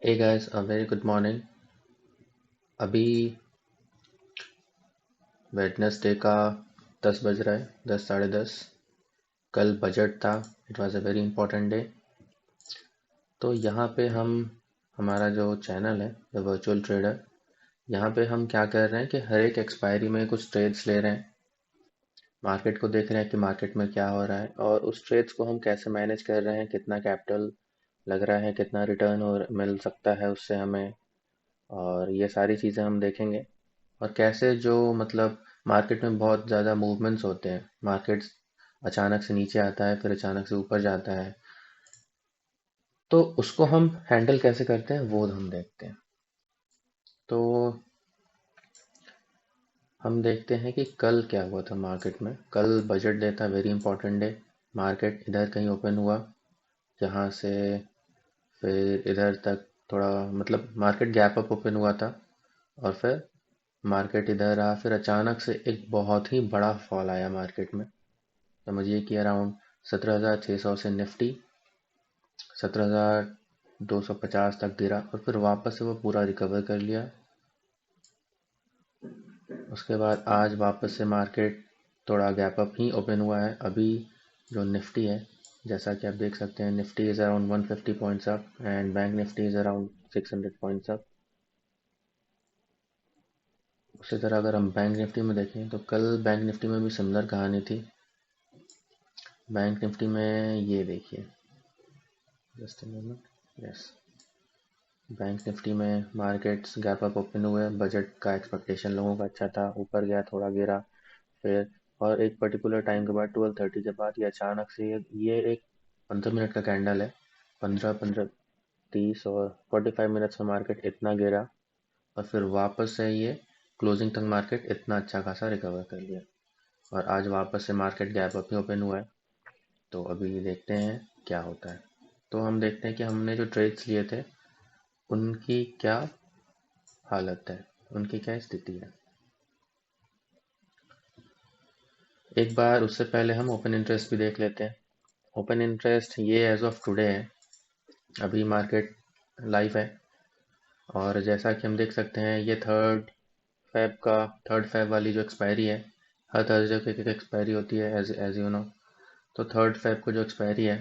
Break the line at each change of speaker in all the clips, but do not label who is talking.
Hey guys, a very good morning। अभी Wednesday का 10 बज रहा है, 10 साढ़े 10। कल बजट था। It was a very important day. तो यहाँ पे हम हमारा जो चैनल है द वर्चुअल ट्रेडर, यहाँ पे हम क्या कर रहे हैं कि हर एक एक्सपायरी में कुछ ट्रेड्स ले रहे हैं। मार्केट को देख रहे हैं कि मार्केट में क्या हो रहा है और उस ट्रेड्स को हम कैसे मैनेज कर रहे हैं, कितना कैपिटल लग रहा है, कितना रिटर्न और मिल सकता है उससे हमें। और ये सारी चीज़ें हम देखेंगे। और कैसे जो मतलब मार्केट में बहुत ज़्यादा मूवमेंट्स होते हैं, मार्केट्स अचानक से नीचे आता है फिर अचानक से ऊपर जाता है, तो उसको हम हैंडल कैसे करते हैं वो हम देखते हैं। तो हम देखते हैं कि कल क्या हुआ था मार्केट में। कल बजट डे था, वेरी इंपॉर्टेंट डे। मार्केट इधर कहीं ओपन हुआ, यहाँ से फिर इधर तक थोड़ा मतलब मार्केट गैप अप ओपन हुआ था। और फिर मार्केट इधर रहा, फिर अचानक से एक बहुत ही बड़ा फॉल आया मार्केट में। समझिए कि अराउंड 17,600 से निफ्टी 17,250 तक गिरा और फिर वापस से वो पूरा रिकवर कर लिया। उसके बाद आज वापस से मार्केट थोड़ा गैप अप ही ओपन हुआ है। अभी जो निफ्टी है, जैसा कि आप देख सकते हैं, Nifty is around 150 points up and bank Nifty is around 600 points up. उसी तरह अगर हम बैंक निफ्टी में देखें तो कल बैंक निफ्टी में भी सिमिलर कहानी थी। बैंक निफ्टी में ये देखिए, just a moment, yes, bank Nifty में मार्केट्स गैप अप ओपन हुए। बजट का एक्सपेक्टेशन लोगों का अच्छा था, ऊपर गया, थोड़ा गिरा, फिर और एक पर्टिकुलर टाइम के बाद 12:30 के बाद ये अचानक से ये एक 15 मिनट का कैंडल है। 15 30 और 45 मिनट्स में मार्केट इतना गिरा और फिर वापस से ये क्लोजिंग तक मार्केट इतना अच्छा खासा रिकवर कर लिया। और आज वापस से मार्केट गैप अप ही ओपन हुआ है। तो अभी देखते हैं क्या होता है। तो हम देखते हैं कि हमने जो ट्रेड्स लिए थे उनकी क्या हालत है, उनकी क्या स्थिति है। एक बार उससे पहले हम ओपन इंटरेस्ट भी देख लेते हैं। ओपन इंटरेस्ट ये एज ऑफ टुडे है, अभी मार्केट लाइव है। और जैसा कि हम देख सकते हैं, ये थर्ड फेब वाली जो एक्सपायरी है, हर थर्सडे को एक एक्सपायरी होती है एज यू नो। तो थर्ड फेब को जो एक्सपायरी है,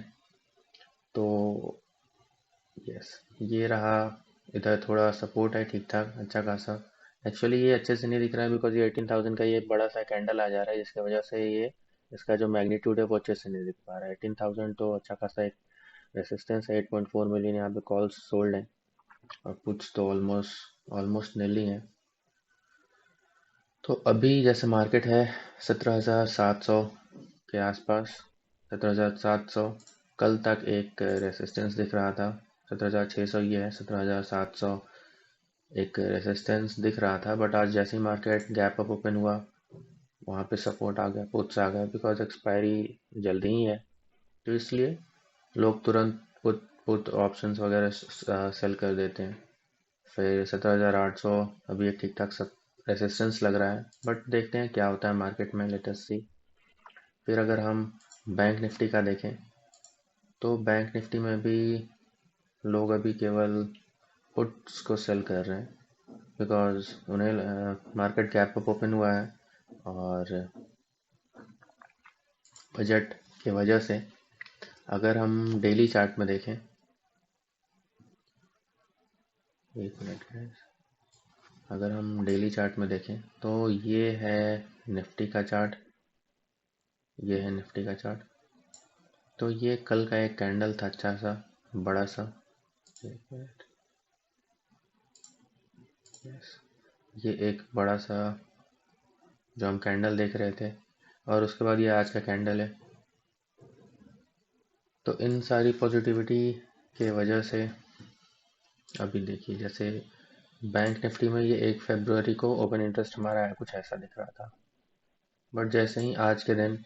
तो यस, ये रहा। इधर थोड़ा सपोर्ट है, ठीक ठाक अच्छा खासा। एक्चुअली ये अच्छे से नहीं दिख रहा है बिकॉज ये 18,000 का ये बड़ा सा कैंडल आ जा रहा है, जिसकी वजह से ये इसका जो मैग्नीट्यूड है वो अच्छे से नहीं दिख पा रहा है। 18,000 तो अच्छा खासा एक रेसिस्टेंस है। 8.4 मिलियन यहाँ पे कॉल्स सोल्ड हैं और पुट्स तो ऑलमोस्ट ऑलमोस्ट नीली है। तो अभी जैसे मार्केट है 17,700 के आसपास, 17,700। कल तक एक रेसिस्टेंस दिख रहा था 17,600, ये है 17,700, एक रेसिस्टेंस दिख रहा था। बट आज जैसे ही मार्केट गैप अप ओपन हुआ, वहाँ पे सपोर्ट आ गया, पुट्स आ गया, बिकॉज एक्सपायरी जल्दी ही है। तो इसलिए लोग तुरंत पुट पुट ऑप्शंस वगैरह सेल कर देते हैं। फिर 17,800 अभी एक ठीक ठाक सब रेसिस्टेंस लग रहा है, बट देखते हैं क्या होता है मार्केट में, लेट अस सी। फिर अगर हम बैंक निफ्टी का देखें तो बैंक निफ्टी में भी लोग अभी केवल पुट्स को सेल कर रहे हैं, बिकॉज उन्हें मार्केट गैप अप ओपन हुआ है और बजट की वजह से। अगर हम डेली चार्ट में देखें, एक मिनट guys, अगर हम डेली चार्ट में देखें तो ये है निफ्टी का चार्ट, ये है निफ्टी का चार्ट। तो ये कल का एक कैंडल था अच्छा सा, बड़ा सा, एक मिनट, यस, ये एक बड़ा सा जो हम कैंडल देख रहे थे, और उसके बाद ये आज का कैंडल है। तो इन सारी पॉजिटिविटी के वजह से अभी देखिए, जैसे बैंक निफ्टी में ये 1 फरवरी को ओपन इंटरेस्ट हमारा है, कुछ ऐसा दिख रहा था। बट जैसे ही आज के दिन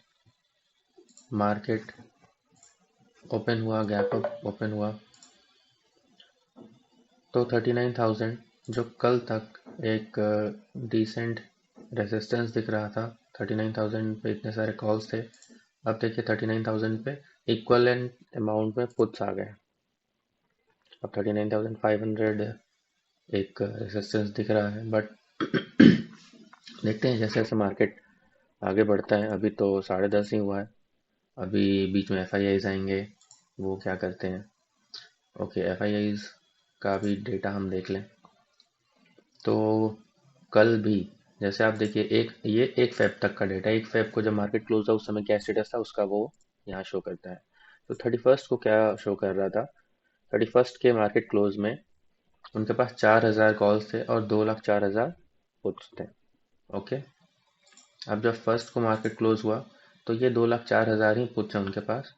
मार्केट ओपन हुआ, गैप अप ओपन हुआ, तो 39,000 जो कल तक एक डिसेंट रेजिस्टेंस दिख रहा था, 39,000 पे इतने सारे कॉल्स थे। अब देखिए 39,000 पे इक्वलेंट अमाउंट में पुट्स आ गए। अब 39,500 एक रेजिस्टेंस दिख रहा है, बट देखते हैं जैसे जैसे मार्केट आगे बढ़ता है। अभी तो 10:30 ही हुआ है, अभी बीच में FIIs आएंगे, वो क्या करते हैं। ओके, FIIs का भी डेटा हम देख लें तो कल भी जैसे आप देखिए, ये 1 फेब तक का डेटा, 1 फेब को जब मार्केट क्लोज था उस समय क्या स्टेटस था उसका, वो यहाँ शो करता है। तो 31st को क्या शो कर रहा था, 31st के मार्केट क्लोज में उनके पास 4,000 कॉल्स थे और 2,04,000 पुट्स थे। ओके, अब जब फर्स्ट को मार्केट क्लोज हुआ तो ये 2,04,000 ही पुट्स हैं उनके पास,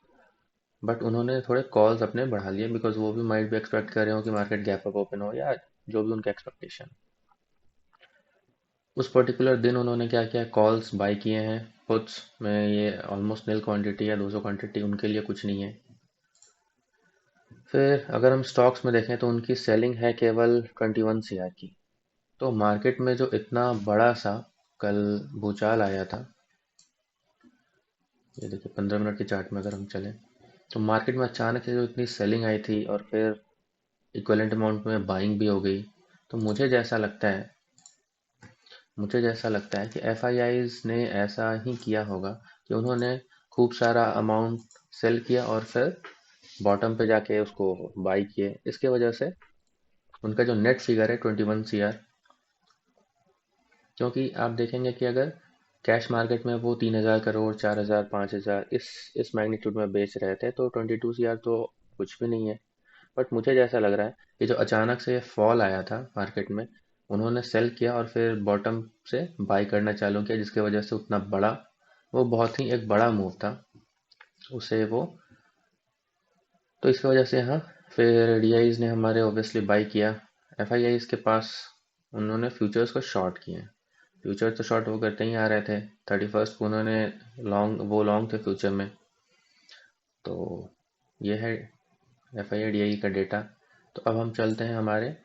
बट उन्होंने थोड़े कॉल्स अपने बढ़ा लिए, बिकॉज वो भी माइट भी एक्सपेक्ट कर रहे हो कि मार्केट गैप अप ओपन हो, या जो भी उनका एक्सपेक्टेशन। उस पर्टिकुलर दिन उन्होंने क्या किया, कॉल्स बाय किए हैं पुट्स में, ये ऑलमोस्ट नील क्वांटिटी या 200 क्वांटिटी, उनके लिए कुछ नहीं है। फिर अगर हम स्टॉक्स में देखें तो उनकी सेलिंग है केवल 21 CR की। तो मार्केट में जो इतना बड़ा सा कल भूचाल आया था, ये देखिए 15 मिनट के चार्ट में अगर हम चलें तो मार्केट में अचानक से जो इतनी सेलिंग आई थी और फिर इक्विवेलेंट अमाउंट में बाइंग भी हो गई। तो मुझे जैसा लगता है कि FIIs ने ऐसा ही किया होगा कि उन्होंने खूब सारा अमाउंट सेल किया और फिर बॉटम पे जाके उसको बाई किए। इसके वजह से उनका जो नेट फिगर है 21 CR, क्योंकि आप देखेंगे कि अगर कैश मार्केट में वो 3,000 करोड़, 4,000, 5,000 इस मैग्नीट्यूड में बेच रहे थे तो 22 CR तो कुछ भी नहीं है। बट मुझे जैसा लग रहा है कि जो अचानक से फॉल आया था मार्केट में, उन्होंने सेल किया और फिर बॉटम से बाई करना चालू किया, जिसकी वजह से उतना बड़ा, वो बहुत ही एक बड़ा मूव था उसे वो। तो इसकी वजह से यहाँ फिर DIs ने हमारे ऑब्वियसली बाई किया। FIIs के पास उन्होंने फ्यूचर्स को शॉर्ट किए। फ्यूचर तो शॉर्ट वो करते ही आ रहे थे। 31st को उन्होंने लॉन्ग थे फ्यूचर में। तो ये है FII DI का डेटा। तो अब हम चलते हैं हमारे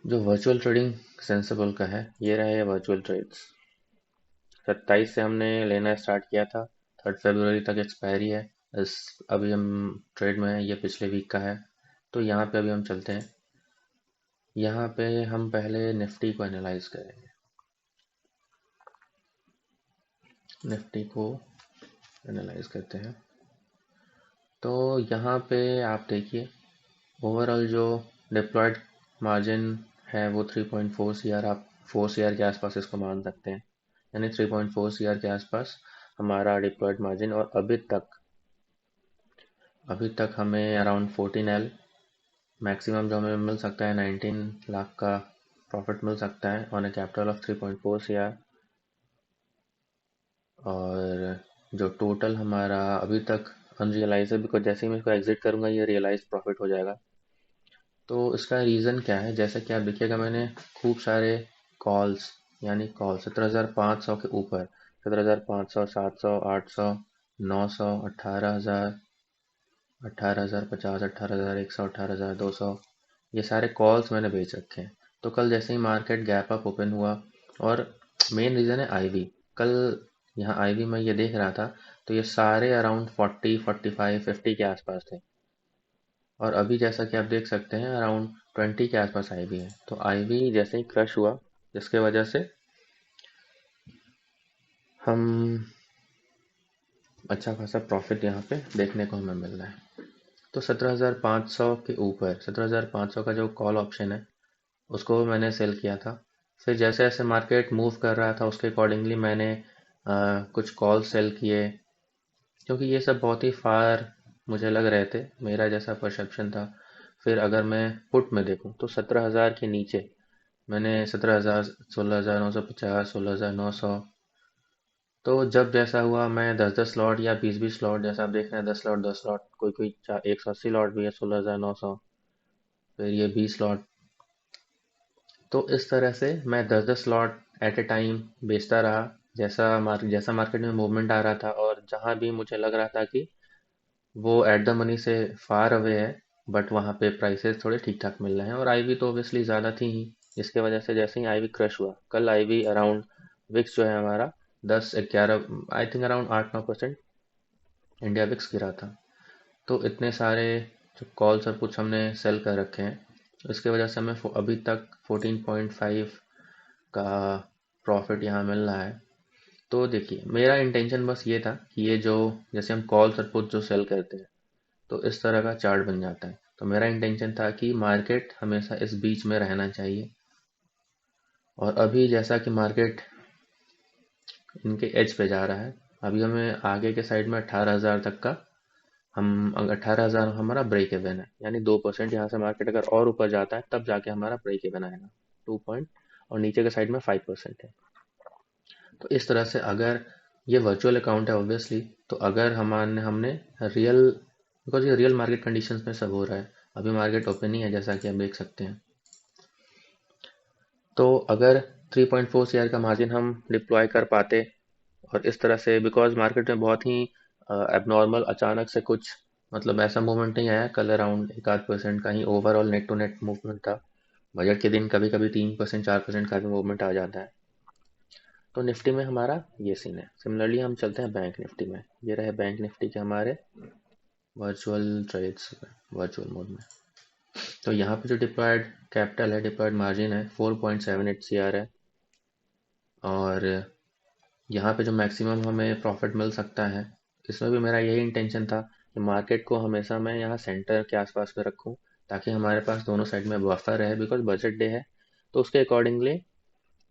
जो वर्चुअल ट्रेडिंग सेंसिबल का है, ये रहे वर्चुअल ट्रेड्स। 27 से हमने लेना स्टार्ट किया था, 3 फरवरी तक एक्सपायरी है। इस अभी हम ट्रेड में है, ये पिछले वीक का है। तो यहाँ पे अभी हम चलते हैं, यहाँ पे हम पहले निफ्टी को एनालाइज करेंगे। निफ्टी को एनालाइज करते हैं तो यहाँ पे आप देखिए, ओवरऑल जो डिप्लॉयड मार्जिन है वो 3.4 CR, आप 4 CR के आसपास इसको मान सकते हैं। यानी 3.4 CR के आसपास हमारा डिप्लॉयड मार्जिन, और अभी तक हमें अराउंड 14L मैक्सिमम जो हमें मिल सकता है, 19 लाख का प्रॉफिट मिल सकता है on A capital of 3.4 CR। और जो टोटल हमारा अभी तक अनरियलाइज है, बिकॉज जैसे ही मैं इसको एग्जिट करूंगा ये रियलाइज प्रॉफिट हो जाएगा। तो इसका रीज़न क्या है, जैसा कि आप देखिएगा मैंने खूब सारे कॉल्स, यानी कॉल 17,500 के ऊपर, 17,500, 700, 800, 900, 18,000, 18,050, 18,100, 18,200, ये सारे कॉल्स मैंने बेच रखे हैं। तो कल जैसे ही मार्केट गैप अप ओपन हुआ, और मेन रीज़न है IV। कल यहाँ IV में ये देख रहा था तो ये सारे अराउंड 40, 45, 50 के आसपास थे, और अभी जैसा कि आप देख सकते हैं अराउंड 20 के आसपास IV है। तो IV जैसे ही क्रश हुआ, जिसके वजह से हम अच्छा खासा प्रॉफिट यहाँ पे देखने को हमें मिल रहा है। तो 17,500 के ऊपर, 17,500 का जो कॉल ऑप्शन है उसको मैंने सेल किया था। फिर जैसे जैसे मार्केट मूव कर रहा था उसके अकॉर्डिंगली मैंने कुछ कॉल सेल किए, क्योंकि ये सब बहुत ही फार मुझे लग रहे थे, मेरा जैसा परसेप्शन था। फिर अगर मैं पुट में देखूं तो 17,000 के नीचे मैंने 17,000, 16,950, 16,900, तो जब जैसा हुआ मैं 10-10 लॉट या 20-20 लॉट, जैसा आप देख रहे हैं 10 लॉट 10 लॉट, कोई कोई 180 लॉट भी है 16,900, फिर ये 20 लॉट। तो इस तरह से मैं 10-10 लॉट एट ए टाइम बेचता रहा, जैसा मार्केट में मूवमेंट आ रहा था, और जहां भी मुझे लग रहा था कि वो एट द मनी से फार अवे है, बट वहाँ पे प्राइसेस थोड़े ठीक ठाक मिल रहे हैं। और IV तो ऑब्वियसली ज़्यादा थी ही, जिसके वजह से जैसे ही IV क्रश हुआ, कल IV अराउंड विक्स जो है हमारा 10-11, I think around 8-9% India VIX गिरा था। तो इतने सारे जो कॉल्स और पुट्स हमने सेल कर रखे हैं, इसके वजह से हमें अभी तक 14.5 का प्रॉफिट यहाँ मिल रहा है। तो देखिए, मेरा इंटेंशन बस ये था कि ये जो जैसे हम कॉल्स और पुट्स जो सेल करते हैं तो इस तरह का चार्ट बन जाता है। तो मेरा इंटेंशन था कि मार्केट हमेशा इस बीच में रहना चाहिए, और अभी जैसा कि मार्केट इनके एज पे जा रहा है, अभी हमें आगे के साइड में 18,000 तक का, हम 18,000 हमारा ब्रेक इवन है, यानी 2% यहाँ से मार्केट अगर और ऊपर जाता है तब जाके हमारा ब्रेक इवन आएगा 2 पॉइंट, और नीचे के साइड में 5% है। तो इस तरह से अगर ये वर्चुअल अकाउंट है ऑब्वियसली, तो अगर हमने रियल, बिकॉज ये रियल मार्केट कंडीशंस में सब हो रहा है, अभी मार्केट ओपन ही है जैसा कि आप देख सकते हैं। तो अगर 3.4 CR का मार्जिन हम डिप्लॉय कर पाते, और इस तरह से, बिकॉज मार्केट में बहुत ही एबनॉर्मल अचानक से कुछ मतलब ऐसा मूवमेंट नहीं आया कल, अराउंड 1-8% का ही overall net to net movement था। बजट के दिन कभी कभी 3% 4% का भी मूवमेंट आ जाता है। तो निफ्टी में हमारा ये सीन है। सिमिलरली हम चलते हैं बैंक निफ्टी में। ये रहे बैंक निफ्टी के हमारे वर्चुअल ट्रेड्स वर्चुअल मोड में। तो यहाँ पे जो डिप्लॉयड कैपिटल है, डिप्लॉयड मार्जिन है 4.78 CR है, और यहाँ पे जो मैक्सिमम हमें प्रॉफिट मिल सकता है, इसमें भी मेरा यही इंटेंशन था कि मार्केट को हमेशा मैं यहाँ सेंटर के आसपास में रखूँ, ताकि हमारे पास दोनों साइड में बफर रहे, बिकॉज बजट डे है। तो उसके अकॉर्डिंगली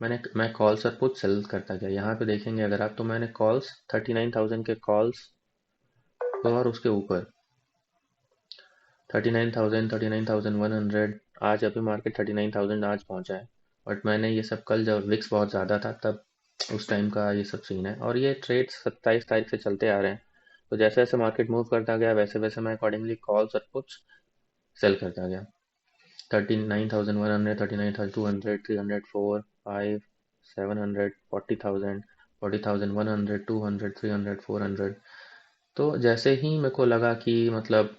मैं कॉल्स और पुट सेल करता गया। यहाँ पे देखेंगे अगर आप, तो मैंने कॉल्स 39,000 के कॉल्स और उसके ऊपर 39,000 39,100, आज अभी मार्केट 39,000 आज पहुंचा है। बट मैंने ये सब कल जब विक्स बहुत ज़्यादा था तब उस टाइम का ये सब सीन है, और ये ट्रेड 27 तारीख से चलते आ रहे हैं। तो जैसे जैसे मार्केट मूव करता गया वैसे वैसे मैं अकॉर्डिंगली कॉल्स और पुट्स सेल करता गया। 39,100 39,200 300 4 5 700 40,000 40,100 200 300 400। तो जैसे ही मेरे को लगा कि मतलब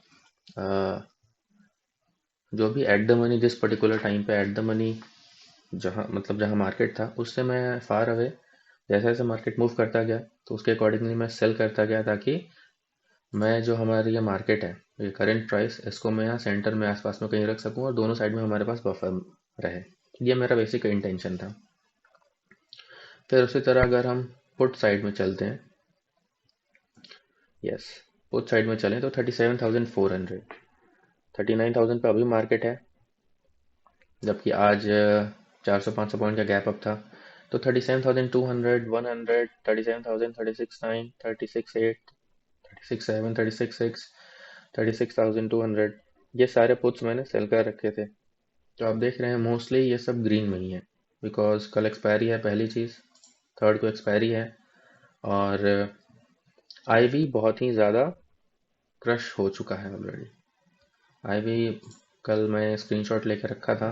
जो भी एट द मनी, जिस पर्टिकुलर टाइम पे एट द मनी जहाँ मतलब जहाँ मार्केट था उससे मैं फार अवे, जैसे जैसे मार्केट मूव करता गया तो उसके अकॉर्डिंगली मैं सेल करता गया, ताकि मैं जो हमारी ये मार्केट है, ये करंट प्राइस, इसको मैं यहाँ सेंटर में आसपास में कहीं रख सकूँ और दोनों साइड में हमारे पास बफर रहे। ये मेरा बेसिक इंटेंशन था। फिर उसी तरह अगर हम पुट साइड में चलते हैं, यस, पुट साइड में चलें तो 37,400, 39,000 पे अभी मार्केट है, जबकि आज 400-500 पॉइंट का गैप अप था। तो 37,200 100 37,000 36,900 36,800 36,700 36,600 36,200, ये सारे पुट्स मैंने सेल कर रखे थे। तो आप देख रहे हैं मोस्टली ये सब ग्रीन में ही है, बिकॉज कल एक्सपायरी है पहली चीज़, थर्ड को एक्सपायरी है, और आईवी बहुत ही ज़्यादा क्रश हो चुका है ऑलरेडी। आईवी कल मैं स्क्रीनशॉट लेकर रखा था।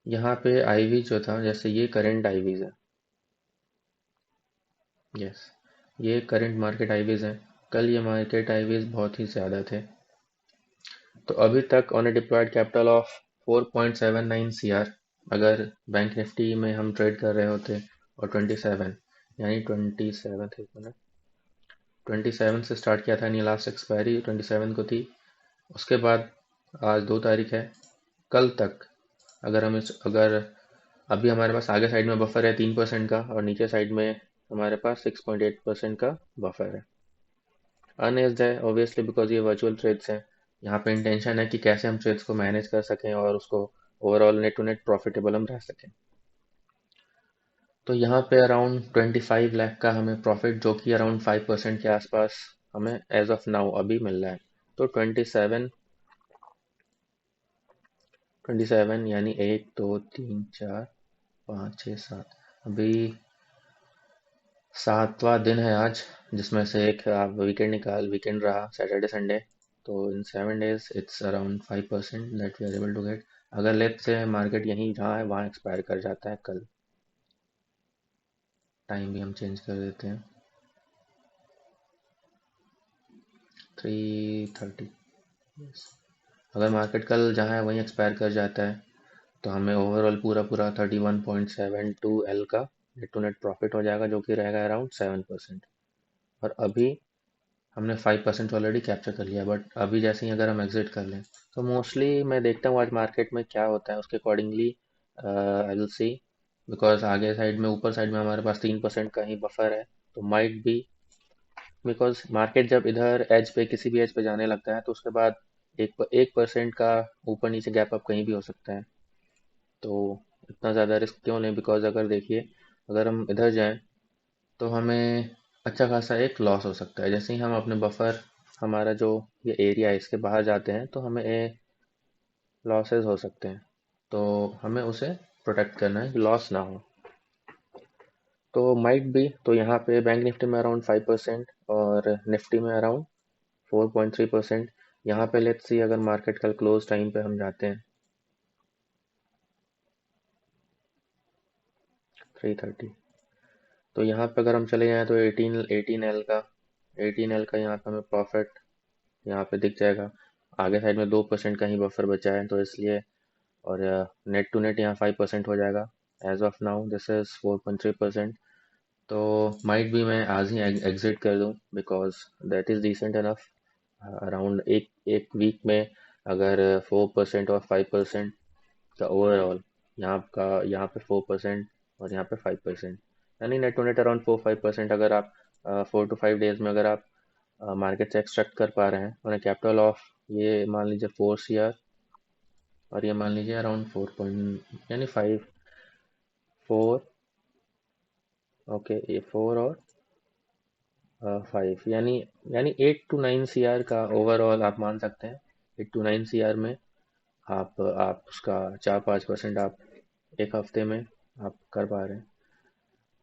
यहाँ पे आईवी जो था, जैसे ये करंट आईवीज है, यस, ये करंट मार्केट आईवीज है। कल ये मार्केट आईवीज बहुत ही ज़्यादा थे। तो अभी तक on a deployed capital of 4.79 CR, अगर बैंक निफ्टी में हम ट्रेड कर रहे होते, और 27, यानी 27 से स्टार्ट किया था, यानी लास्ट एक्सपायरी 27 को थी। उसके बाद आज 2 तारीख है, कल तक अगर अभी हमारे पास आगे साइड में बफर है 3% का, और नीचे साइड में हमारे पास 6.8% का बफर है। अनएज्ड है ऑब्वियसली, बिकॉज ये वर्चुअल ट्रेड्स हैं। यहाँ पे इंटेंशन है कि कैसे हम ट्रेड्स को मैनेज कर सकें और उसको overall net to net profitable हम रह सकें। तो यहाँ पे अराउंड 25 लाख का हमें प्रॉफिट, जो कि अराउंड 5% के आसपास हमें एज ऑफ नाउ अभी मिल रहा है। तो 27 यानी 1 2 3 4 5 6 7, अभी 7वां दिन है आज, जिसमें से एक आप वीकेंड रहा, सैटरडे संडे। तो इन 7 days it's around 5% that we are able to get. अगर लेट्स से मार्केट यहीं जहाँ है वहाँ एक्सपायर कर जाता है कल, टाइम भी हम चेंज कर देते हैं 3:30, यस। अगर मार्केट कल जहाँ है वहीं एक्सपायर कर जाता है तो हमें ओवरऑल पूरा पूरा 31.72 L का नेट टू नेट प्रॉफिट हो जाएगा, जो कि रहेगा अराउंड 7%। और अभी हमने 5% ऑलरेडी कैप्चर कर लिया, बट अभी जैसे ही अगर हम एग्जिट कर लें तो मोस्टली मैं देखता हूँ आज मार्केट में क्या होता है, उसके accordingly I will see. Because आगे साइड में, ऊपर साइड में हमारे पास 3% का ही बफर है, तो माइट बी, बिकॉज मार्केट जब इधर एज पे, किसी भी एज पे जाने लगता है तो उसके बाद 1% का ऊपर नीचे गैप अप कहीं भी हो सकता है। तो इतना ज़्यादा रिस्क क्यों लें, बिकॉज अगर देखिए, अगर हम इधर जाएं तो हमें अच्छा खासा एक लॉस हो सकता है। जैसे ही हम अपने बफर, हमारा जो ये एरिया है, इसके बाहर जाते हैं तो हमें लॉसेस हो सकते हैं। तो हमें उसे प्रोटेक्ट करना है कि लॉस ना हो। तो माइट भी, तो यहाँ पे बैंक निफ्टी में अराउंड 5% और निफ्टी में अराउंड 4.3%। यहाँ पे लेट्स सी, अगर मार्केट कल क्लोज टाइम पे हम जाते हैं 3:30, तो यहाँ पे अगर हम चले जाएँ तो 18L का यहाँ पे हमें प्रॉफिट यहाँ पे दिख जाएगा। आगे साइड में 2% का ही बफर बचा है, तो इसलिए, और नेट टू नेट यहाँ 5% हो जाएगा। As of now this is 4.3%। तो माइट भी मैं आज ही एग्जिट कर दूँ, because that is decent enough. Around एक एक वीक में अगर 4% और 5% का ओवरऑल, यहाँ पे 4% और यहाँ पे 5%, यानी नेट टू नेट अराउंड 4-5%, अगर आप 4 to 5 डेज में अगर आप मार्केट से एक्सट्रैक्ट कर पा रहे हैं, और कैपिटल ऑफ ये मान लीजिए 4 CR, और ये मान लीजिए अराउंड 4 यानी 4, ओके, ये 4 और 5, यानी 8 to 9 CR का ओवरऑल आप मान सकते हैं। 8 to 9 CR में आप उसका 4-5% आप एक हफ्ते में आप कर पा रहे हैं।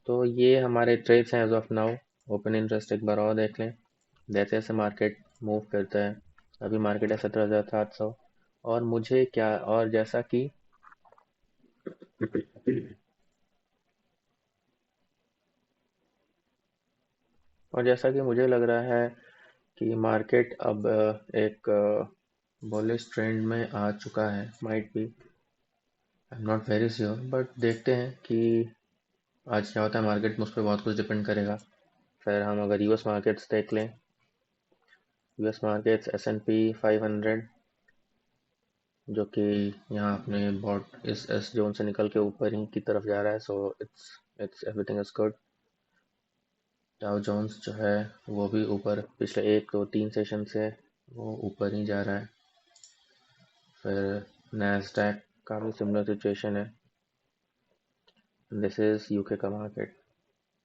तो ये हमारे ट्रेड्स हैं as of now. Open interest एक बार और देख लें, जैसे जैसे मार्केट मूव करता है। अभी मार्केट है 17,700, और मुझे क्या, और जैसा कि मुझे लग रहा है कि मार्केट अब एक बुलिश ट्रेंड में आ चुका है, might be, I am not very sure, but देखते हैं कि आज क्या होता है। मार्केट में उस पर बहुत कुछ डिपेंड करेगा। फिर हम अगर यूएस मार्केट्स देख लें, यूएस मार्केट्स S&P 500, जो कि यहाँ अपने बॉट इस जोन से निकल के ऊपर ही की तरफ जा रहा है, so it's everything is good. Dow Jones जो है वो भी ऊपर, पिछले 1 2 3 सेशन से वो ऊपर ही जा रहा है। फिर नैस्डैक का भी सिमिलर सिचुएशन है। दिस इज़ यूके का मार्केट।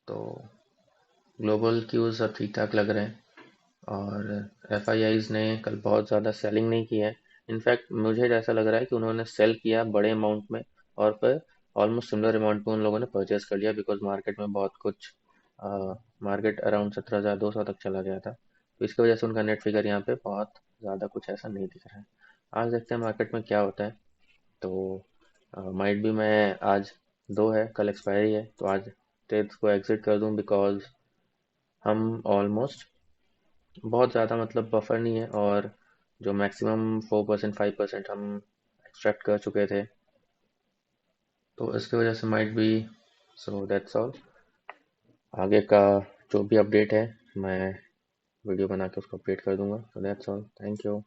तो ग्लोबल क्यूज़ अब ठीक ठाक लग रहे हैं, और FIIs ने कल बहुत ज़्यादा सेलिंग नहीं की है। इनफैक्ट मुझे ऐसा लग रहा है कि उन्होंने सेल किया बड़े अमाउंट में, और फिर ऑलमोस्ट सिमिलर अमाउंट में उन लोगों ने परचेज कर लिया, बिकॉज मार्केट में बहुत कुछ, मार्केट अराउंड 17,200 तक चला गया था। तो इसकी वजह से उनका नेट फिगर यहाँ पे बहुत ज़्यादा कुछ ऐसा नहीं दिख रहा है। आज देखते हैं मार्केट में क्या होता है। तो माइट भी, मैं आज 2 है, कल एक्सपायरी है, तो आज ट्रेड्स को एग्जिट कर दूं, बिकॉज हम ऑलमोस्ट, बहुत ज़्यादा मतलब बफर नहीं है, और जो मैक्सिमम 4% 5% हम एक्सट्रैक्ट कर चुके थे, तो इसकी वजह से माइट भी। So that's all. आगे का जो भी अपडेट है मैं वीडियो बना के उसको अपडेट कर दूंगा। So that's all, thank you.